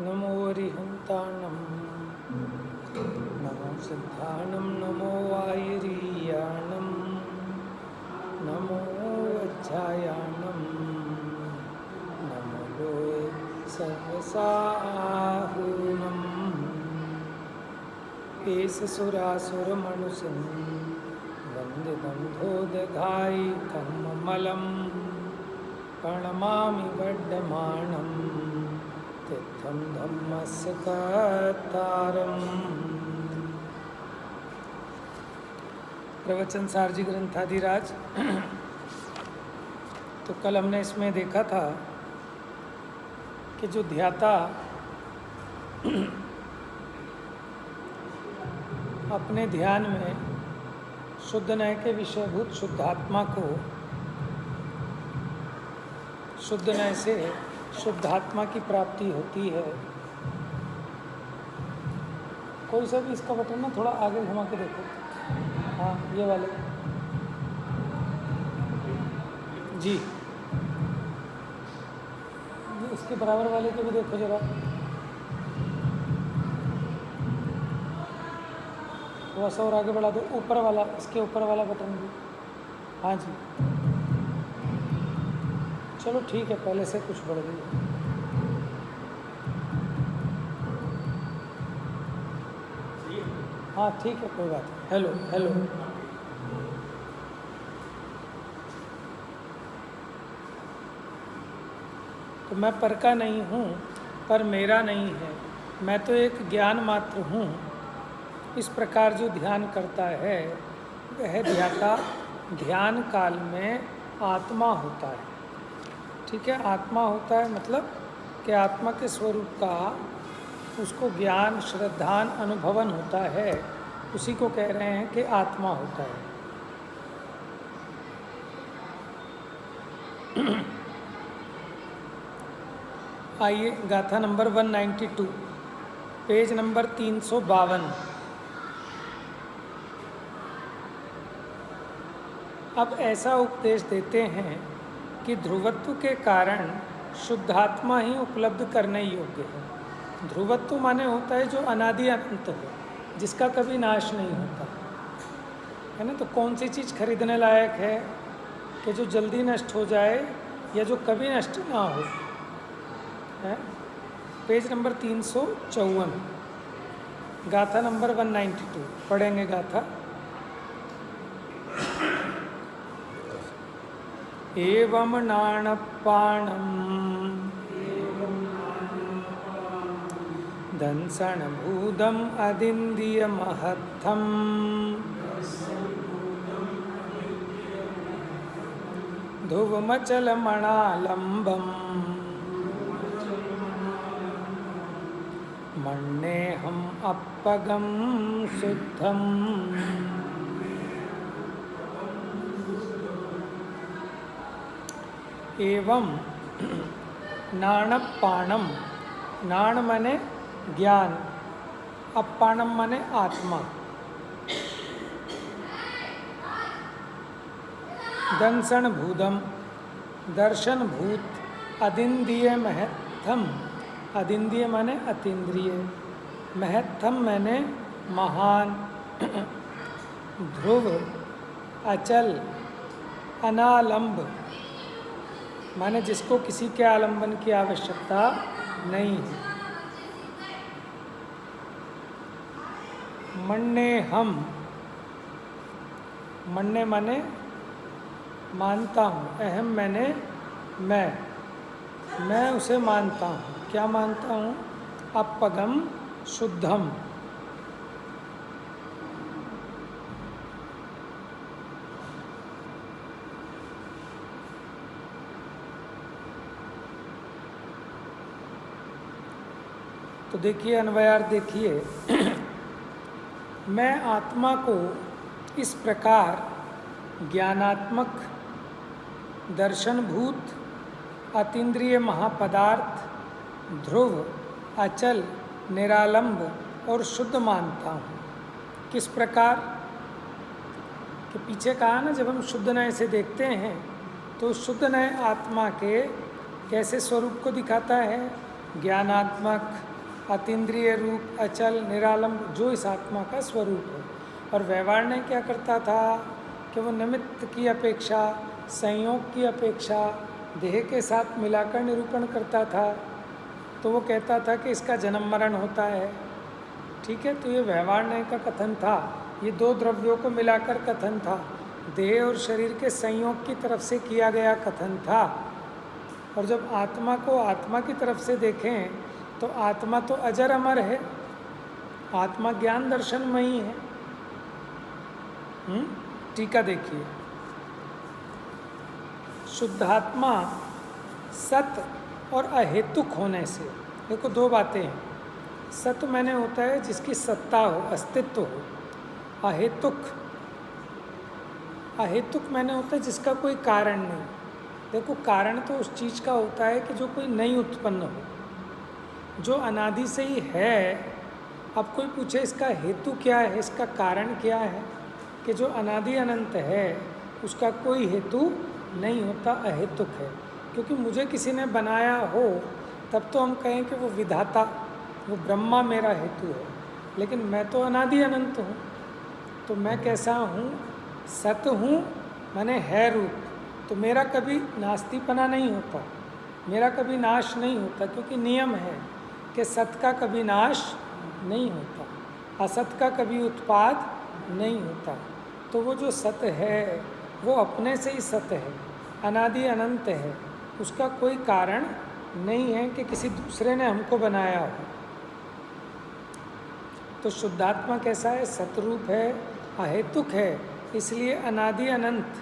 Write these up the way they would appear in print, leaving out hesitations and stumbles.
नमो अरिहन्ताणं नमो सिद्धाणं नमो वायुरीयाणं नमो वज्रायाणं नमो लोये सर्वसाहुनं पेशसुरासुरमनुषं वन्दितं कमलं प्रणमामि वर्धमानं तीर्थं धम्मस्य कर्तारम्। प्रवचन सारजी ग्रंथाधिराज। तो कल हमने इसमें देखा था कि जो ध्याता अपने ध्यान में शुद्ध नय के विषयभूत शुद्धात्मा को शुद्ध नय से शुद्धात्मा की प्राप्ति होती है। कोई सा भी इसका बटन ना थोड़ा आगे घुमा के देखो। हाँ, ये वाले जी, इसके बराबर वाले को भी देखो जरा। थोड़ा सा और आगे बढ़ा दो, ऊपर वाला, इसके ऊपर वाला बटन भी। हाँ जी, चलो ठीक है, पहले से कुछ बढ़ गई। हाँ ठीक है, कोई बात नहीं। Hello hello. तो मैं पर का नहीं हूँ, पर मेरा नहीं है, मैं तो एक ज्ञान मात्र हूँ। इस प्रकार जो ध्यान करता है वह ध्याता ध्यान काल में आत्मा होता है। ठीक है, आत्मा होता है मतलब कि आत्मा के स्वरूप का उसको ज्ञान श्रद्धान अनुभवन होता है, उसी को कह रहे हैं कि आत्मा होता है। आइए गाथा नंबर 192, पेज नंबर 352। अब ऐसा उपदेश देते हैं कि ध्रुवत्व के कारण शुद्धात्मा ही उपलब्ध करने योग्य है। ध्रुवत्व माने होता है जो अनादि अनंत हो, जिसका कभी नाश नहीं होता है ना। तो कौन सी चीज़ खरीदने लायक है कि जो जल्दी नष्ट हो जाए या जो कभी नष्ट ना हो है। पेज नंबर 354, गाथा नंबर 192 पढ़ेंगे गाथा। एवं नाणपाणं दंसनभूतम् अदिन्द्रियमहत्थं ध्रुवमचलमणालम्बं मन्येऽहम् अपगं शुद्धम्। एवं नाणपाणम, नाण माने ज्ञान, अपाणम माने आत्मा, दंसन भूतम दर्शन भूत, अदिन्द्रिय महत्थम, अदिन्द्रिय माने अतीन्द्रिय, महत्थम माने महान, ध्रुव अचल, अनालंब माने जिसको किसी के आलंबन की आवश्यकता नहीं है। मन्ने हम, मन्ने माने मानता हूँ, अहम मैंने मैं उसे मानता हूँ। क्या मानता हूँ? अपगम शुद्धम, तो देखिए अन्वयार्थ देखिए। मैं आत्मा को इस प्रकार ज्ञानात्मक, दर्शनभूत, अतीन्द्रिय महापदार्थ, ध्रुव, अचल, निरालंब और शुद्ध मानता हूँ। किस प्रकार कि पीछे कहा ना, जब हम शुद्ध नय से देखते हैं तो शुद्ध नय आत्मा के कैसे स्वरूप को दिखाता है ज्ञानात्मक, अतीन्द्रिय रूप, अचल, निरालंब, जो इस आत्मा का स्वरूप है। और व्यवहार ने क्या करता था कि वो निमित्त की अपेक्षा, संयोग की अपेक्षा देह के साथ मिलाकर निरूपण करता था। तो वो कहता था कि इसका जन्म मरण होता है, ठीक है। तो ये व्यवहार न्याय का कथन था, ये दो द्रव्यों को मिलाकर कथन था, देह और शरीर के संयोग की तरफ से किया गया कथन था। और जब आत्मा को आत्मा की तरफ से देखें तो आत्मा तो अजर अमर है, आत्मा ज्ञान दर्शनमयी है। टीका देखिए, शुद्धात्मा सत और अहेतुक होने से, देखो दो बातें हैं। सत मैंने होता है जिसकी सत्ता हो, अस्तित्व हो। अहेतुक मैंने होता है जिसका कोई कारण नहीं। देखो कारण तो उस चीज़ का होता है कि जो कोई नहीं उत्पन्न हो, जो अनादि से ही है। अब कोई पूछे इसका हेतु क्या है, इसका कारण क्या है, कि जो अनादि अनंत है उसका कोई हेतु नहीं होता, अहेतुक है। क्योंकि मुझे किसी ने बनाया हो तब तो हम कहें कि वो विधाता, वो ब्रह्मा मेरा हेतु है। लेकिन मैं तो अनादि अनंत हूँ, तो मैं कैसा हूँ, सत हूँ, मैंने है रूप। तो मेरा कभी नास्तिपना नहीं होता, मेरा कभी नाश नहीं होता, क्योंकि नियम है कि सत का कभी नाश नहीं होता, असत का कभी उत्पाद नहीं होता। तो वो जो सत है वो अपने से ही सत है, अनादि अनंत है, उसका कोई कारण नहीं है कि किसी दूसरे ने हमको बनाया हो। तो शुद्धात्मा कैसा है, सतरूप है, अहेतुक है, इसलिए अनादि अनंत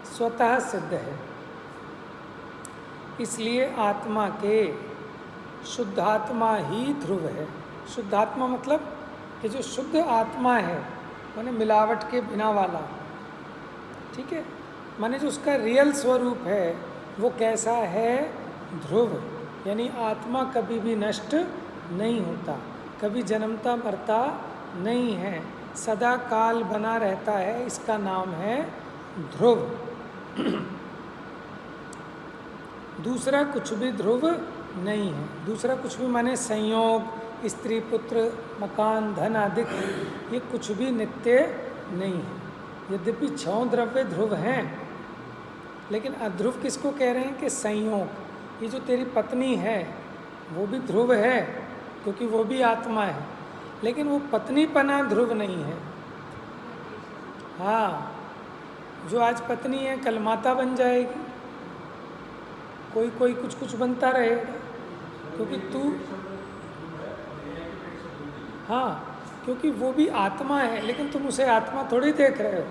स्वतः सिद्ध है। इसलिए आत्मा के शुद्धात्मा ही ध्रुव है। शुद्धात्मा मतलब कि जो शुद्ध आत्मा है, माने मिलावट के बिना वाला, ठीक है, माने जो उसका रियल स्वरूप है वो कैसा है, ध्रुव। यानी आत्मा कभी भी नष्ट नहीं होता, कभी जन्मता मरता नहीं है, सदा काल बना रहता है, इसका नाम है ध्रुव। दूसरा कुछ भी ध्रुव नहीं है। दूसरा कुछ भी माने संयोग, स्त्री पुत्र, मकान, धन आदि, ये कुछ भी नित्य नहीं है। यद्यपि 6 द्रव्य ध्रुव हैं, लेकिन अध्रुव किसको कह रहे हैं कि संयोग। ये जो तेरी पत्नी है वो भी ध्रुव है, क्योंकि वो भी आत्मा है, लेकिन वो पत्नीपना ध्रुव नहीं है। हाँ, जो आज पत्नी है कल माता बन जाएगी, कोई कोई कुछ कुछ बनता रहेगा, क्योंकि तू, हाँ, क्योंकि वो भी आत्मा है, लेकिन तुम उसे आत्मा थोड़ी देख रहे हो,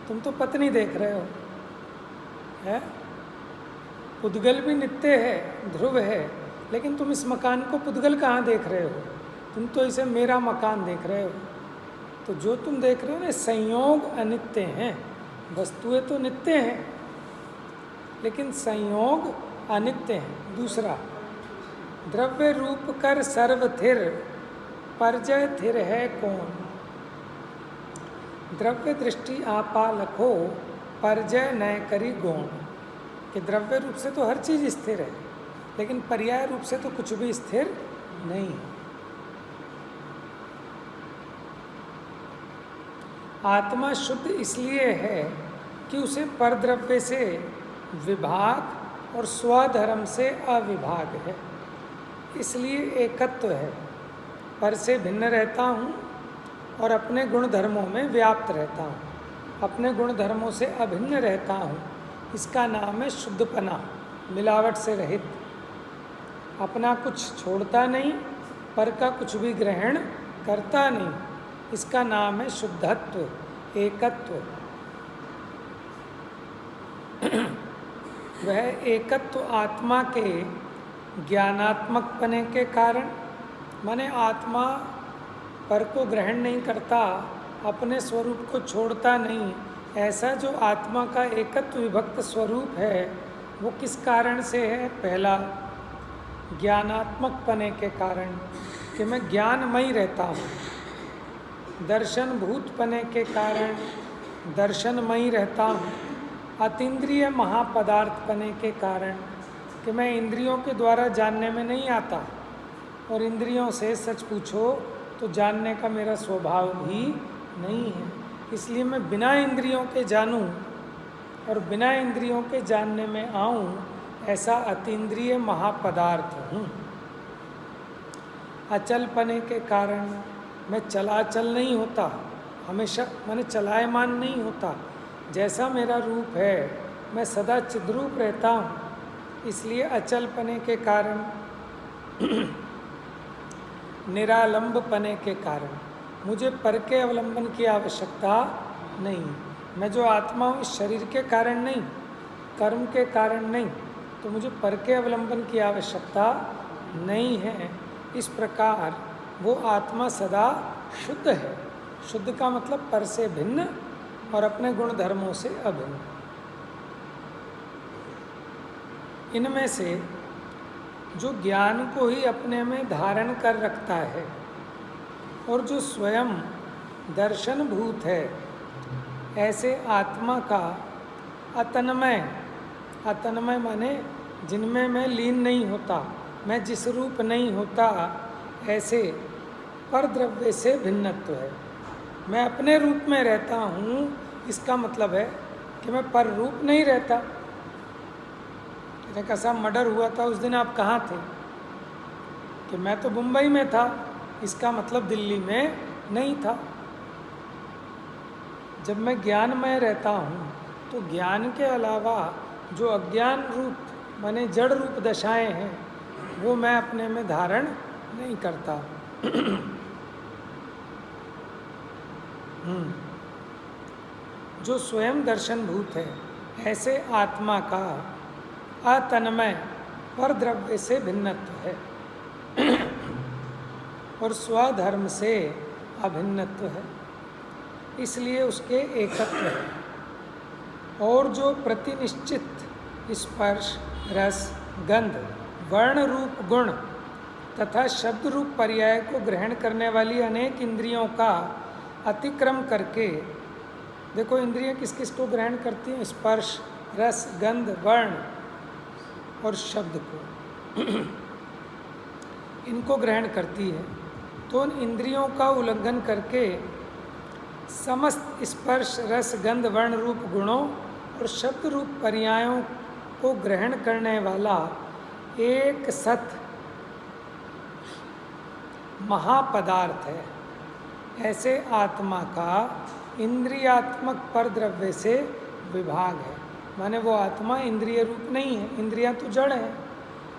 तुम तो पत्नी देख रहे हो, है। पुद्गल भी नित्य है, ध्रुव है, लेकिन तुम इस मकान को पुद्गल कहाँ देख रहे हो, तुम तो इसे मेरा मकान देख रहे हो। तो जो तुम देख रहे हो ना, संयोग अनित्य हैं, वस्तुएं तो नित्य हैं लेकिन संयोग अनित्य हैं। दूसरा, द्रव्य रूप कर सर्व थिर, परजय थिर है कौन। द्रव्य दृष्टि आपा लखो, परजय नय करी गौण। कि द्रव्य रूप से तो हर चीज़ स्थिर है, लेकिन पर्याय रूप से तो कुछ भी स्थिर नहीं है। आत्मा शुद्ध इसलिए है कि उसे परद्रव्य से विभाग और स्वधर्म से अविभाग है, इसलिए एकत्व है। पर से भिन्न रहता हूँ और अपने गुण धर्मों में व्याप्त रहता हूँ, अपने गुण धर्मों से अभिन्न रहता हूँ। इसका नाम है शुद्धपना, मिलावट से रहित। अपना कुछ छोड़ता नहीं, पर का कुछ भी ग्रहण करता नहीं, इसका नाम है शुद्धत्व, एकत्व। वह एकत्व आत्मा के ज्ञानात्मक पने के कारण, माने आत्मा पर को ग्रहण नहीं करता, अपने स्वरूप को छोड़ता नहीं, ऐसा जो आत्मा का एकत्व विभक्त स्वरूप है वो किस कारण से है। पहला, ज्ञानात्मक पने के कारण, कि मैं ज्ञानमय रहता हूँ। दर्शन भूत पने के कारण दर्शनमय रहता हूँ। अतीन्द्रिय महापदार्थ पने के कारण, कि मैं इंद्रियों के द्वारा जानने में नहीं आता, और इंद्रियों से सच पूछो तो जानने का मेरा स्वभाव भी नहीं है। इसलिए मैं बिना इंद्रियों के जानूं और बिना इंद्रियों के जानने में आऊं, ऐसा अतीन्द्रिय महापदार्थ हूँ। अचल पने के कारण मैं चलाचल नहीं होता, हमेशा मैंने चलायमान नहीं होता। जैसा मेरा रूप है मैं सदा चिद्रूप रहता हूँ। इसलिए अचल पने के कारण निरालंब पने के कारण मुझे पर के अवलंबन की आवश्यकता नहीं। मैं जो आत्मा हूँ इस शरीर के कारण नहीं, कर्म के कारण नहीं, तो मुझे पर के अवलंबन की आवश्यकता नहीं है। इस प्रकार वो आत्मा सदा शुद्ध है। शुद्ध का मतलब पर से भिन्न और अपने गुण धर्मों से अभिन्न। इनमें से जो ज्ञान को ही अपने में धारण कर रखता है और जो स्वयं दर्शनभूत है, ऐसे आत्मा का अतन्मय, अतन्मय माने जिनमें मैं लीन नहीं होता, मैं जिस रूप नहीं होता, ऐसे पर द्रव्य से भिन्नत्व है। मैं अपने रूप में रहता हूँ, इसका मतलब है कि मैं पर रूप नहीं रहता। कैसा मर्डर हुआ था उस दिन आप कहाँ थे? कि मैं तो मुंबई में था, इसका मतलब दिल्ली में नहीं था। जब मैं ज्ञानमय रहता हूँ तो ज्ञान के अलावा जो अज्ञान रूप माने जड़ रूप दशाएं हैं वो मैं अपने में धारण नहीं करता। जो स्वयं दर्शनभूत है, ऐसे आत्मा का अतन्मय पर द्रव्य से भिन्नत्व है और स्वधर्म से अभिन्नत्व है, इसलिए उसके एकत्व है। और जो प्रतिनिश्चित स्पर्श, रस, गंध, वर्ण रूप गुण तथा शब्द रूप पर्याय को ग्रहण करने वाली अनेक इंद्रियों का अतिक्रम करके, देखो इंद्रियां किस किस को ग्रहण करती हैं? स्पर्श, रस, गंध, वर्ण और शब्द को इनको ग्रहण करती है। तो उन इंद्रियों का उल्लंघन करके समस्त स्पर्श, रस, गंध, वर्ण रूप गुणों और शब्द रूप पर्यायों को ग्रहण करने वाला एक सत महापदार्थ है। ऐसे आत्मा का इंद्रियात्मक पर द्रव्य से विभाग है। माने वो आत्मा इंद्रिय रूप नहीं है, इंद्रियां तो जड़ है,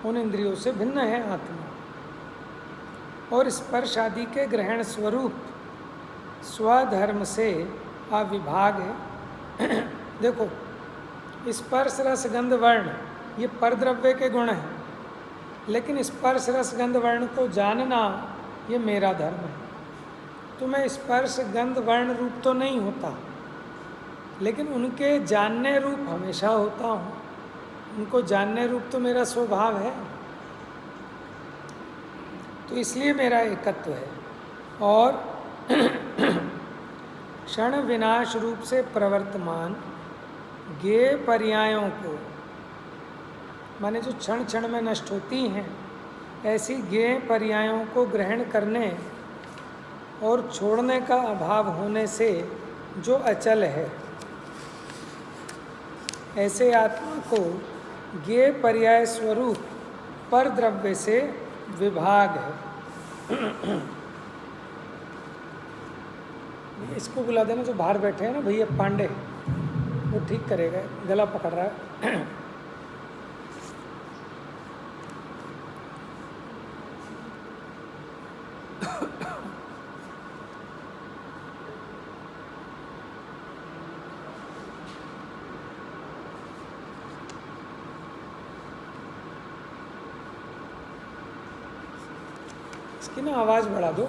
उन इंद्रियों से भिन्न है आत्मा। और स्पर्श आदि के ग्रहण स्वरूप स्वधर्म से अविभाग है। देखो स्पर्श, रस, गंध, वर्ण ये परद्रव्य के गुण हैं, लेकिन स्पर्श, रस, गंध, वर्ण को जानना ये मेरा धर्म है। तो मैं स्पर्श, गंध, वर्ण रूप तो नहीं होता, लेकिन उनके जानने रूप हमेशा होता हूँ। उनको जानने रूप तो मेरा स्वभाव है, तो इसलिए मेरा एकत्व है। और क्षण विनाश रूप से प्रवर्तमान ज्ञेय पर्यायों को, माने जो क्षण क्षण में नष्ट होती हैं, ऐसी ज्ञेय पर्यायों को ग्रहण करने और छोड़ने का अभाव होने से जो अचल है, ऐसे आत्मा को ज्ञेय पर्याय स्वरूप पर द्रव्य से विभाग है। इसको बुला देना जो बाहर बैठे हैं ना भैया पांडे, वो ठीक करेगा, गला पकड़ रहा है। इसकी ना आवाज़ बढ़ा दो।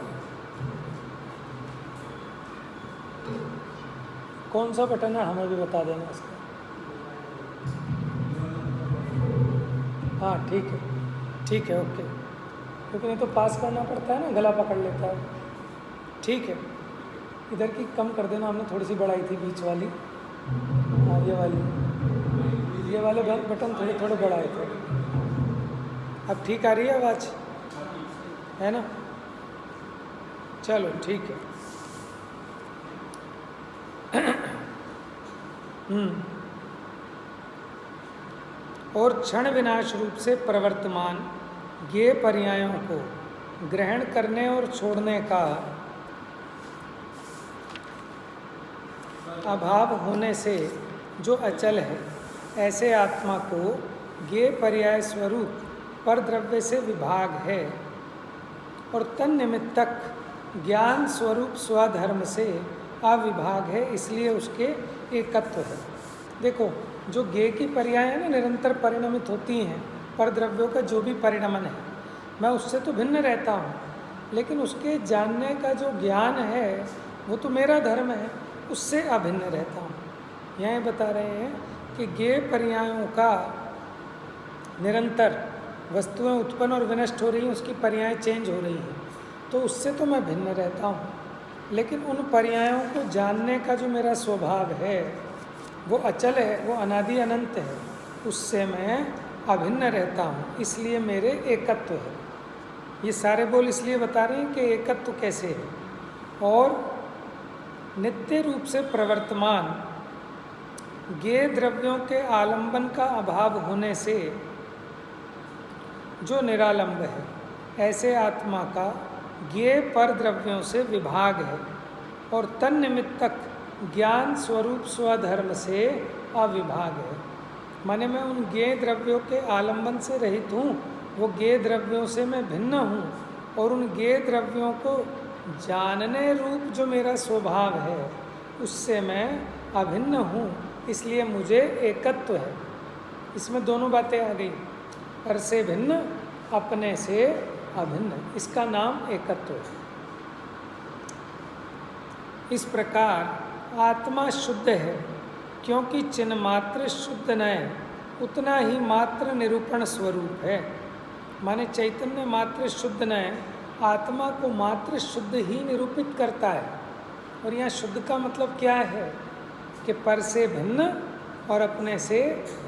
कौन सा बटन है हमें भी बता देना इसका। हाँ ठीक है ओके, क्योंकि नहीं तो पास करना पड़ता है ना, गला पकड़ लेता है। ठीक है, इधर की कम कर देना, हमने थोड़ी सी बढ़ाई थी बीच वाली। हाँ ये वाले बटन थोड़े थोड़े बढ़ाए थे। अब ठीक आ रही है आवाज़? है ना। चलो ठीक है। और क्षण विनाश रूप से प्रवर्तमान ज्ञेय पर्यायों को ग्रहण करने और छोड़ने का अभाव होने से जो अचल है, ऐसे आत्मा को ज्ञेय पर्याय स्वरूप परद्रव्य से विभाग है और तन्निमित्तक ज्ञान स्वरूप स्वधर्म से अविभाग है, इसलिए उसके एकत्व है। देखो, जो ज्ञेय की पर्याय है ना, निरंतर परिणमित होती हैं, परद्रव्यों का जो भी परिणमन है, मैं उससे तो भिन्न रहता हूँ, लेकिन उसके जानने का जो ज्ञान है वो तो मेरा धर्म है, उससे अभिन्न रहता हूँ। यह बता रहे हैं कि ज्ञेय पर्यायों का निरंतर वस्तुएं उत्पन्न और विनष्ट हो रही हैं, उसकी पर्याय चेंज हो रही हैं, तो उससे तो मैं भिन्न रहता हूँ, लेकिन उन पर्यायों को जानने का जो मेरा स्वभाव है वो अचल है, वो अनादि अनंत है, उससे मैं अभिन्न रहता हूँ, इसलिए मेरे एकत्व है। ये सारे बोल इसलिए बता रहे हैं कि एकत्व कैसे है। और नित्य रूप से प्रवर्तमान ज्ञेय द्रव्यों के आलंबन का अभाव होने से जो निरालंब है, ऐसे आत्मा का ज्ञेय पर द्रव्यों से विभाग है और तन्निमित्तक ज्ञान स्वरूप स्वधर्म से अविभाग है। माने मैं उन ज्ञेय द्रव्यों के आलंबन से रहित हूँ, वो ज्ञेय द्रव्यों से मैं भिन्न हूँ, और उन ज्ञेय द्रव्यों को जानने रूप जो मेरा स्वभाव है उससे मैं अभिन्न हूँ, इसलिए मुझे एकत्व है। इसमें दोनों बातें आ गई, पर से भिन्न, अपने से अभिन्न, इसका नाम एकत्व है। इस प्रकार आत्मा शुद्ध है, क्योंकि चिन्ह मात्र शुद्ध न है, उतना ही मात्र निरूपण स्वरूप है। माने चैतन्य मात्र शुद्ध न है, आत्मा को मात्र शुद्ध ही निरूपित करता है। और यहाँ शुद्ध का मतलब क्या है कि पर से भिन्न और अपने से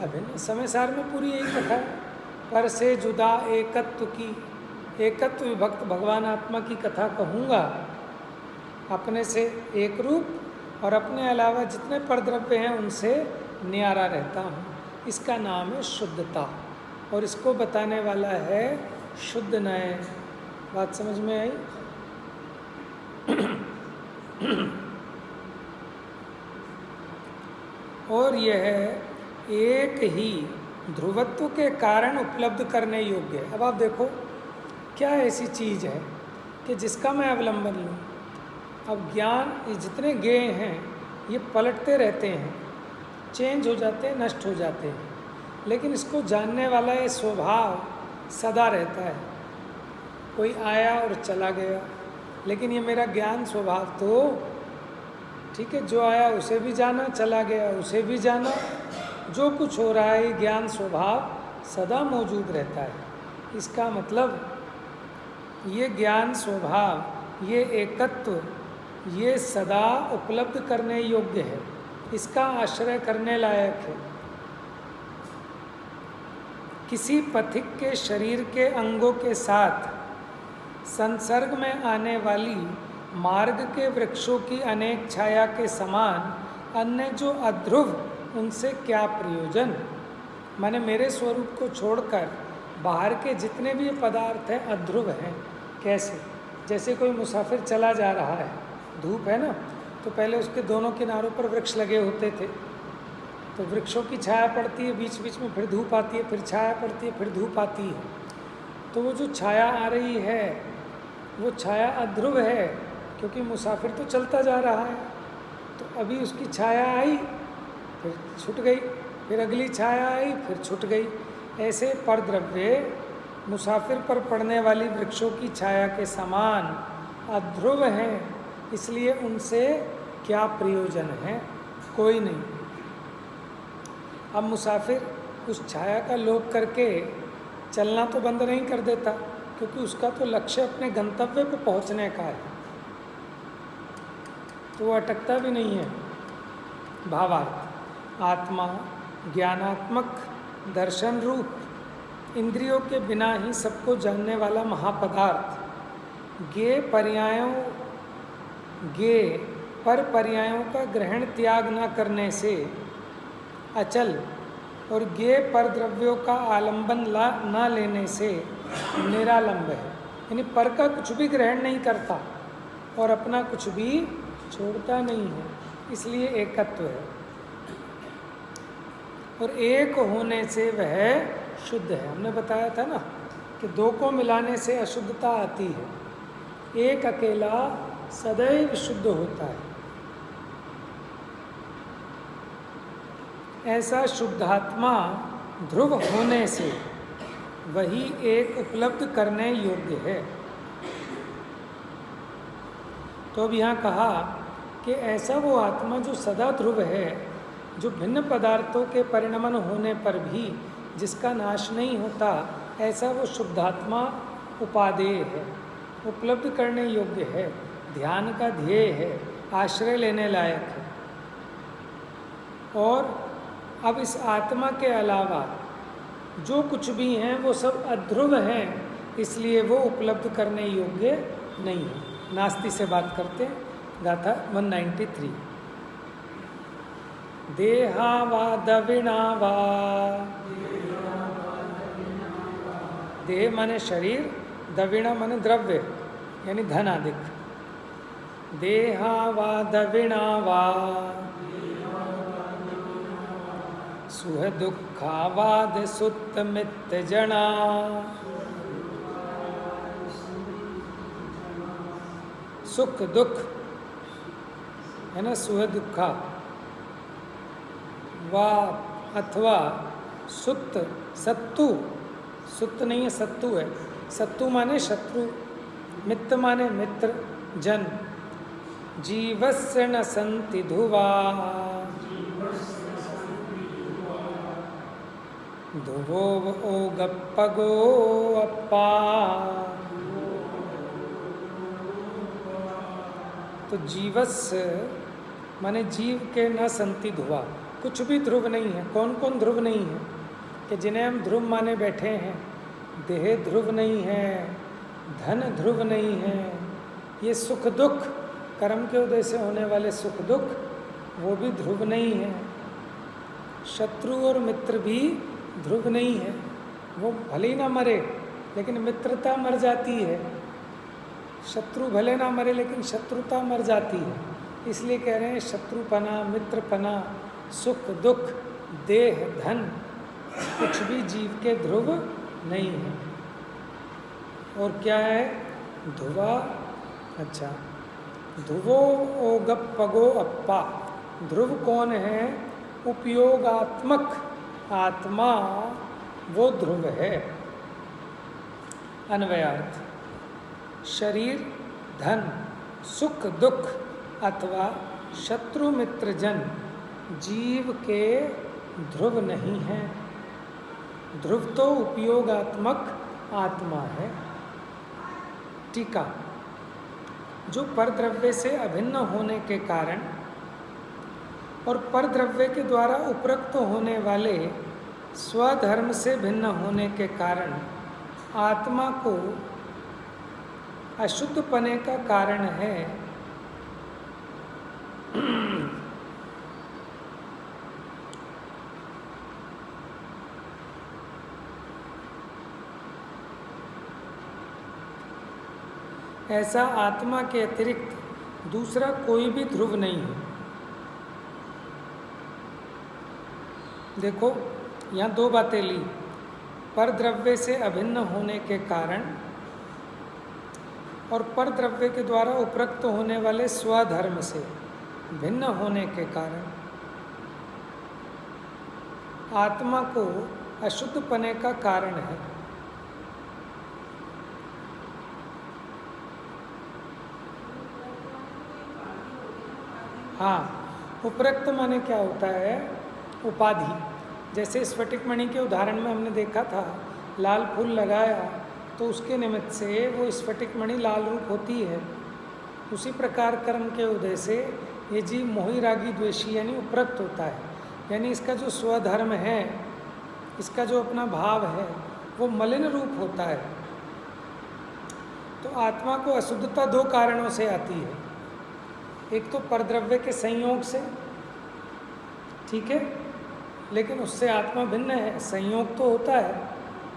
अभिन्न। समय सार में पूरी यही कथा है, पर से जुदा एकत्व की, एकत्व विभक्त भगवान आत्मा की कथा कहूँगा। अपने से एक रूप और अपने अलावा जितने परद्रव्य हैं उनसे न्यारा रहता हूँ, इसका नाम है शुद्धता, और इसको बताने वाला है शुद्ध नय। बात समझ में आई? और यह एक ही ध्रुवत्व के कारण उपलब्ध करने योग्य है। अब आप देखो, क्या ऐसी चीज़ है कि जिसका मैं अवलंबन लूँ? अब ज्ञान, ये जितने ज्ञेय हैं ये पलटते रहते हैं, चेंज हो जाते हैं, नष्ट हो जाते हैं, लेकिन इसको जानने वाला ये स्वभाव सदा रहता है। कोई आया और चला गया, लेकिन ये मेरा ज्ञान स्वभाव तो ठीक है, जो आया उसे भी जाना, चला गया उसे भी जाना, जो कुछ हो रहा है ज्ञान स्वभाव सदा मौजूद रहता है। इसका मतलब ये ज्ञान स्वभाव, ये एकत्व, ये सदा उपलब्ध करने योग्य है, इसका आश्रय करने लायक है। किसी पथिक के शरीर के अंगों के साथ संसर्ग में आने वाली मार्ग के वृक्षों की अनेक छाया के समान अन्य जो अध्रुव, उनसे क्या प्रयोजन? माने मेरे स्वरूप को छोड़कर बाहर के जितने भी पदार्थ हैं अध्रुव हैं। कैसे? जैसे कोई मुसाफिर चला जा रहा है, धूप है ना, तो पहले उसके दोनों किनारों पर वृक्ष लगे होते थे, तो वृक्षों की छाया पड़ती है, बीच बीच में फिर धूप आती है, फिर छाया पड़ती है, फिर धूप आती है। तो वो जो छाया आ रही है वो छाया अध्रुव है, क्योंकि मुसाफिर तो चलता जा रहा है। तो अभी उसकी छाया आई, फिर छूट गई, फिर अगली छाया आई, फिर छूट गई। ऐसे परद्रव्य मुसाफिर पर पड़ने वाली वृक्षों की छाया के समान अध्रुव हैं, इसलिए उनसे क्या प्रयोजन है? कोई नहीं। अब मुसाफिर उस छाया का लोभ करके चलना तो बंद नहीं कर देता, क्योंकि उसका तो लक्ष्य अपने गंतव्य पर पहुंचने का है, तो वो अटकता भी नहीं है। भावार्थ, आत्मा ज्ञानात्मक दर्शन रूप इंद्रियों के बिना ही सबको जानने वाला महापदार्थ गे पर्यायों गे पर पर्यायों का ग्रहण त्याग न करने से अचल और गे पर द्रव्यों का आलंबन न लेने से निरालंब है। यानी पर का कुछ भी ग्रहण नहीं करता और अपना कुछ भी छोड़ता नहीं है, इसलिए एकत्व है। और एक होने से वह शुद्ध है। हमने बताया था ना कि दो को मिलाने से अशुद्धता आती है, एक अकेला सदैव शुद्ध होता है। ऐसा शुद्धात्मा ध्रुव होने से वही एक उपलब्ध करने योग्य है। तो अब यहाँ कहा कि ऐसा वो आत्मा जो सदा ध्रुव है, जो भिन्न पदार्थों के परिणमन होने पर भी जिसका नाश नहीं होता, ऐसा वो शुद्धात्मा उपादेय है, उपलब्ध करने योग्य है, ध्यान का ध्येय है, आश्रय लेने लायक है। और अब इस आत्मा के अलावा जो कुछ भी हैं वो सब अध्रुव हैं, इसलिए वो उपलब्ध करने योग्य नहीं है। नास्ति से बात करते हैं, गाथा 193। देहा वा दविणा वा, देह माने शरीर, दविणा माने द्रव्य यानी धन आदि। देहा वा दविणा वा सुह दुखावाद सुत मित जना, सुख दुख है ना, सुह दुखा वा अथवा सुत सत्तु, सुत नहीं है सत्तु है, सत्तु माने शत्रु, मित्र माने मित्र, जन। जीवस्य न संति ध्रुवा, ध्रुवो ओगप्पगो अप्पा। तो जीवस्य माने जीव के न संति ध्रुवा, कुछ भी ध्रुव नहीं है। कौन कौन ध्रुव नहीं है कि जिन्हें हम ध्रुव माने बैठे हैं? देह ध्रुव नहीं है, धन ध्रुव नहीं है, ये सुख दुख कर्म के उदय से होने वाले सुख दुख वो भी ध्रुव नहीं है। शत्रु और मित्र भी ध्रुव नहीं है, वो भले ही ना मरे लेकिन मित्रता मर जाती है, शत्रु भले ना मरे लेकिन शत्रुता मर जाती है। इसलिए कह रहे हैं शत्रुपना, मित्रपना, सुख दुख, देह धन कुछ भी जीव के ध्रुव नहीं है। और क्या है ध्रुवा? अच्छा, ध्रुवो ओगप्पगो अप्पा, ध्रुव कौन है? उपयोगात्मक आत्मा वो ध्रुव है। अन्वयार्थ, शरीर धन सुख दुख अथवा शत्रु मित्र जन जीव के ध्रुव नहीं है। ध्रुव तो उपयोगात्मक आत्मा है। टीका, जो परद्रव्य से अभिन्न होने के कारण और परद्रव्य के द्वारा उपरक्त होने वाले स्वधर्म से भिन्न होने के कारण आत्मा को अशुद्धपने का कारण है, ऐसा आत्मा के अतिरिक्त दूसरा कोई भी ध्रुव नहीं है। देखो यहाँ दो बातें ली, परद्रव्य से अभिन्न होने के कारण और परद्रव्य के द्वारा उपरक्त होने वाले स्वधर्म से भिन्न होने के कारण आत्मा को अशुद्धपने का कारण है। हाँ, उपरक्त माने क्या होता है? उपाधि। जैसे स्फटिक मणि के उदाहरण में हमने देखा था, लाल फूल लगाया तो उसके निमित्त से वो स्फटिक मणि लाल रूप होती है। उसी प्रकार कर्म के उदय से ये जीव मोही रागी द्वेषी यानी उपरक्त होता है, यानी इसका जो स्वधर्म है, इसका जो अपना भाव है वो मलिन रूप होता है। तो आत्मा को अशुद्धता दो कारणों से आती है। एक तो परद्रव्य के संयोग से, ठीक है, लेकिन उससे आत्मा भिन्न है। संयोग तो होता है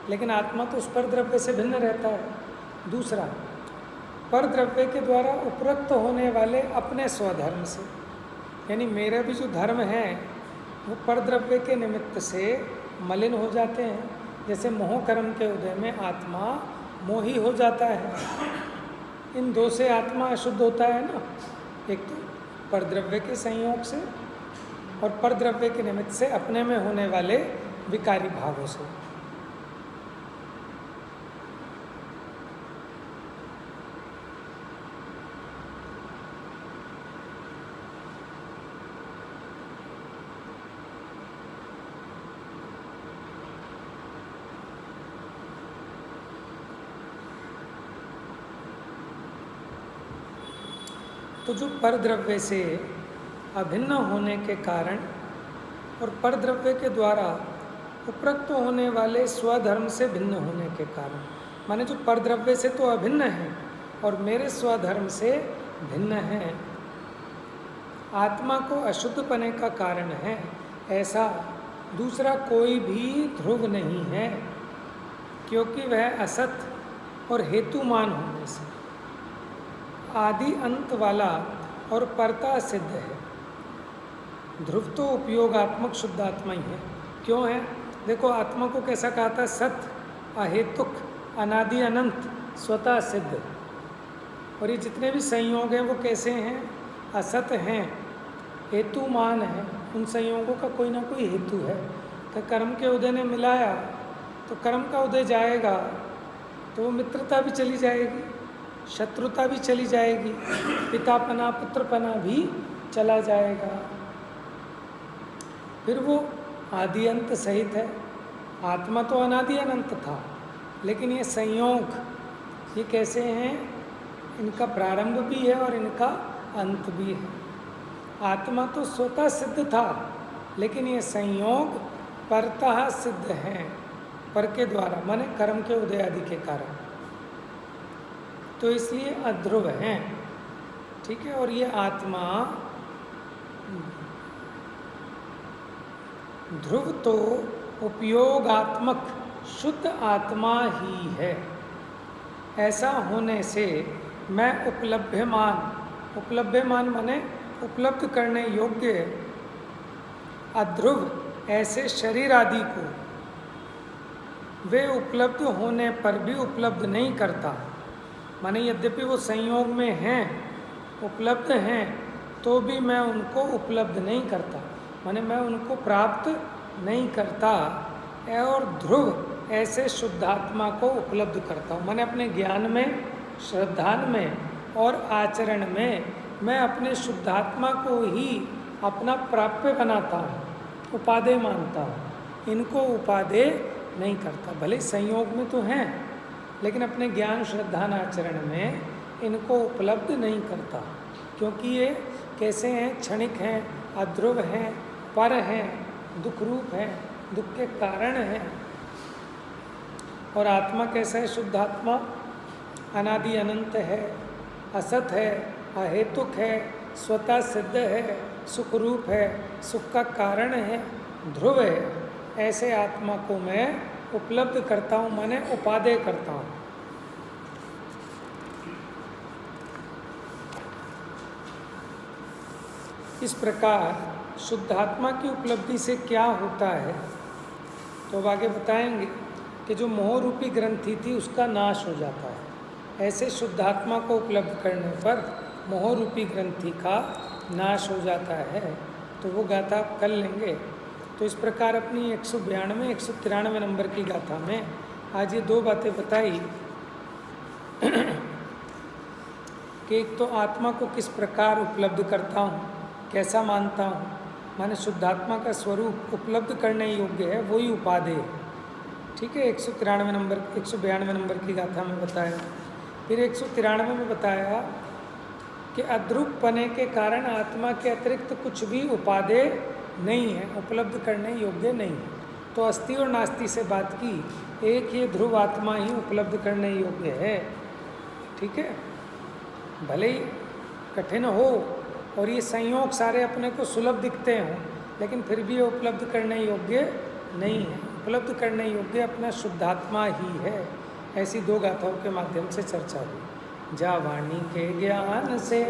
लेकिन आत्मा तो उस परद्रव्य से भिन्न रहता है। दूसरा, परद्रव्य के द्वारा उपरक्त होने वाले अपने स्वधर्म से, यानी मेरे भी जो धर्म है वो परद्रव्य के निमित्त से मलिन हो जाते हैं। जैसे मोह कर्म के उदय में आत्मा मोही हो जाता है, इन दो से आत्मा अशुद्ध होता है ना। एक तो परद्रव्य के संयोग से और परद्रव्य के निमित्त से अपने में होने वाले विकारी भावों से। तो जो परद्रव्य से अभिन्न होने के कारण और परद्रव्य के द्वारा उपरक्त होने वाले स्वधर्म से भिन्न होने के कारण, माने जो परद्रव्य से तो अभिन्न है और मेरे स्वधर्म से भिन्न है, आत्मा को अशुद्ध पने का कारण है, ऐसा दूसरा कोई भी ध्रुव नहीं है, क्योंकि वह असत और हेतुमान होने से आदि अंत वाला और परता सिद्ध है। ध्रुव तो उपयोगात्मक शुद्धात्मा ही है। क्यों है? देखो, आत्मा को कैसा कहा था? सत, अहेतुक, अनादि अनंत, स्वतः सिद्ध। और ये जितने भी संयोग हैं वो कैसे हैं? असत हैं, हेतुमान हैं। उन संयोगों का कोई ना कोई हेतु है। तो कर्म के उदय ने मिलाया तो कर्म का उदय जाएगा तो वो मित्रता भी चली जाएगी, शत्रुता भी चली जाएगी, पितापना पुत्रपना भी चला जाएगा। फिर वो आदि अंत सहित है। आत्मा तो अनादि अनंत था, लेकिन ये संयोग ये कैसे हैं? इनका प्रारंभ भी है और इनका अंत भी है। आत्मा तो स्वतः सिद्ध था, लेकिन ये संयोग परतः सिद्ध हैं, पर के द्वारा, माने कर्म के उदय आदि के कारण। तो इसलिए अध्रुव हैं, ठीक है। और ये आत्मा ध्रुव तो उपयोगात्मक शुद्ध आत्मा ही है। ऐसा होने से मैं उपलभ्यमान माने उपलब्ध करने योग्य अध्रुव ऐसे शरीर आदि को वे उपलब्ध होने पर भी उपलब्ध नहीं करता। माने यद्यपि वो संयोग में हैं, उपलब्ध हैं, तो भी मैं उनको उपलब्ध नहीं करता, माने मैं उनको प्राप्त नहीं करता। और ध्रुव ऐसे शुद्धात्मा को उपलब्ध करता हूँ। मैंने अपने ज्ञान में, श्रद्धा में और आचरण में मैं अपने शुद्धात्मा को ही अपना प्राप्य बनाता हूँ, उपादेय मानता हूँ। इनको उपादेय नहीं करता। भले संयोग में तो हैं, लेकिन अपने ज्ञान श्रद्धा आचरण में इनको उपलब्ध नहीं करता, क्योंकि ये कैसे हैं? क्षणिक हैं, अध्रुव हैं, पर हैं, दुख रूप हैं, दुख के कारण हैं। और आत्मा कैसा है? शुद्धात्मा अनादि अनंत है, असत है, अहेतुक है, स्वतः सिद्ध है, सुख रूप है, सुख का कारण है, ध्रुव है। ऐसे आत्मा को मैं उपलब्ध करता हूँ, माने उपादेय करता हूँ। इस प्रकार शुद्धात्मा की उपलब्धि से क्या होता है, तो अब आगे बताएंगे कि जो मोह रूपी ग्रंथि थी उसका नाश हो जाता है। ऐसे शुद्धात्मा को उपलब्ध करने पर मोह रूपी ग्रंथि का नाश हो जाता है। तो वो गाथा कर लेंगे। तो इस प्रकार अपनी 192 193 नंबर की गाथा में आज ये दो बातें बताई कि एक तो आत्मा को किस प्रकार उपलब्ध करता हूँ, कैसा मानता हूँ, माने शुद्धात्मा का स्वरूप उपलब्ध करने योग्य है, वही उपादेय है। ठीक है, 192 नंबर की गाथा में बताया। फिर 193 में बताया कि अद्रुप पने के कारण आत्मा के अतिरिक्त कुछ भी उपादेय नहीं है, उपलब्ध करने योग्य नहीं है। तो अस्थि और नास्ति से बात की, एक ये ध्रुव आत्मा ही उपलब्ध करने योग्य है। ठीक है, भले ही कठिन हो और ये संयोग सारे अपने को सुलभ दिखते हों, लेकिन फिर भी ये उपलब्ध करने योग्य नहीं है। उपलब्ध करने योग्य अपना शुद्धात्मा ही है। ऐसी दो गाथाओं के माध्यम से चर्चा हुई। जा वाणी के ज्ञान से